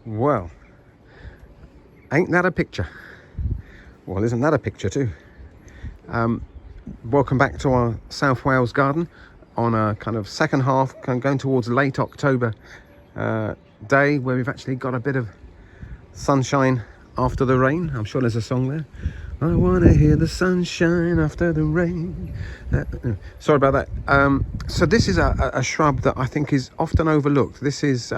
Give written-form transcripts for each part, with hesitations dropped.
Well, ain't that a picture? Well, isn't that a picture too? Welcome back to our South Wales garden on a kind of second half, going towards late October day, where we've actually got a bit of sunshine after the rain. I'm sure there's a song there. I want to hear the sunshine after the rain. Sorry about that. So this is a shrub that I think is often overlooked. This is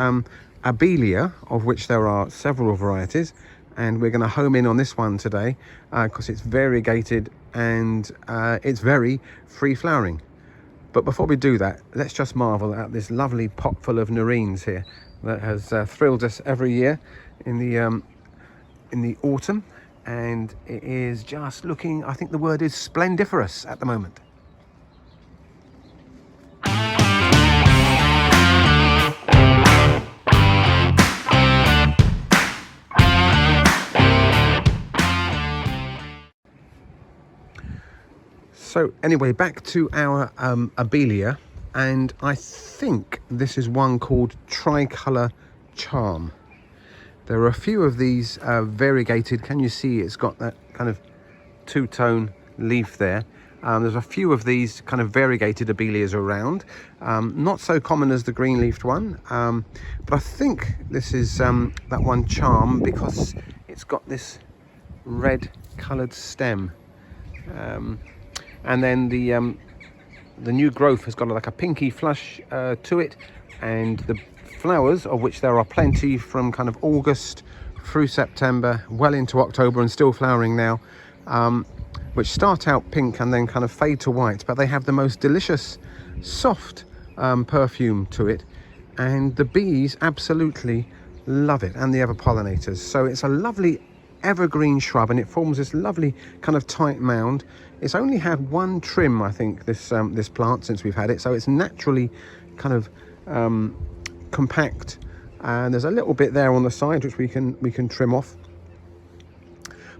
Abelia, of which there are several varieties, and we're going to home in on this one today because it's variegated and it's very free flowering. But before we do that, let's just marvel at this lovely pot full of nerines here that has thrilled us every year in the autumn, and it is just looking, I think the word is splendiferous at the moment. So anyway, back to our Abelia, and I think this is one called Tricolour Charm. There are a few of these variegated. Can you see it's got that kind of two-tone leaf there? There's a few of these kind of variegated Abelias around. Not so common as the green-leafed one, but I think this is that one Charm because it's got this red-coloured stem. And then the new growth has got like a pinky flush to it, and the flowers, of which there are plenty from kind of August through September, well into October, and still flowering now, which start out pink and then kind of fade to white, but they have the most delicious soft perfume to it, and the bees absolutely love it, and the other pollinators. So it's a lovely evergreen shrub, and it forms this lovely kind of tight mound. It's only had one trim, I think, this plant since we've had it, so it's naturally kind of compact, and there's a little bit there on the side which we can trim off.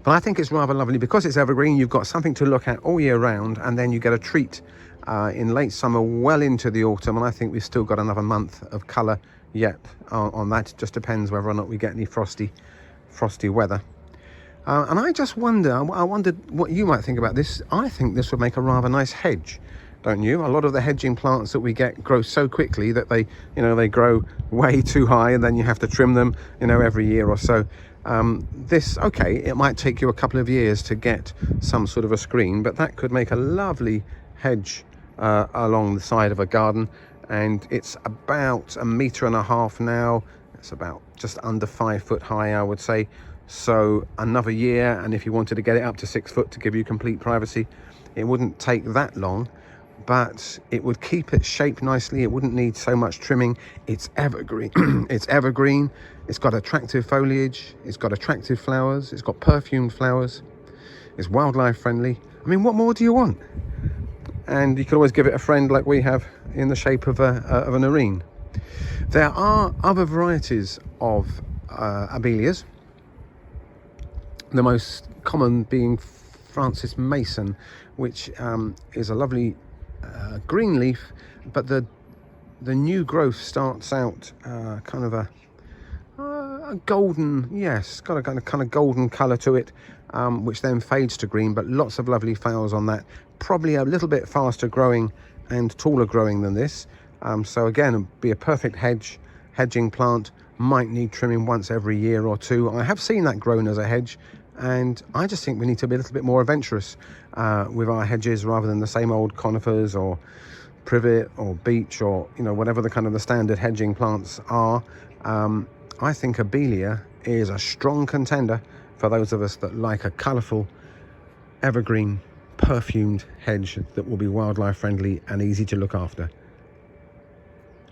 But I think it's rather lovely because it's evergreen. You've got something to look at all year round, and then you get a treat in late summer, well into the autumn, and I think we've still got another month of colour yet on that. It just depends whether or not we get any frosty weather. And I just wonder, I wondered what you might think about this. I think this would make a rather nice hedge, don't you? A lot of the hedging plants that we get grow so quickly that they grow way too high, and then you have to trim them, every year or so. Okay, it might take you a couple of years to get some sort of a screen, but that could make a lovely hedge along the side of a garden. And it's about 1.5 meters now. It's about just under 5 foot high, I would say. So another year, and if you wanted to get it up to 6 foot to give you complete privacy, it wouldn't take that long, but it would keep its shape nicely. It wouldn't need so much trimming. It's evergreen. It's evergreen. It's got attractive foliage. It's got attractive flowers. It's got perfumed flowers. It's wildlife friendly. I mean, what more do you want? And you can always give it a friend like we have in the shape of a nerine. There are other varieties of Abelias. The most common being Francis Mason, which is a lovely green leaf, but the new growth starts out kind of a golden, yes, got a kind of golden colour to it, which then fades to green, but lots of lovely flowers on that. Probably a little bit faster growing and taller growing than this. So again, it'd be a perfect hedging plant. Might need trimming once every year or two. I have seen that grown as a hedge, and I just think we need to be a little bit more adventurous with our hedges, rather than the same old conifers or privet or beech or whatever the kind of the standard hedging plants are. I think Abelia is a strong contender for those of us that like a colourful evergreen perfumed hedge that will be wildlife friendly and easy to look after.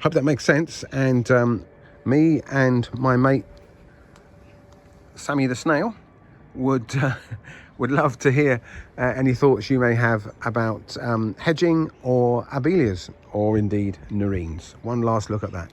Hope that makes sense. And me and my mate Sammy the snail would love to hear any thoughts you may have about hedging or Abelias, or indeed nerines. One last look at that.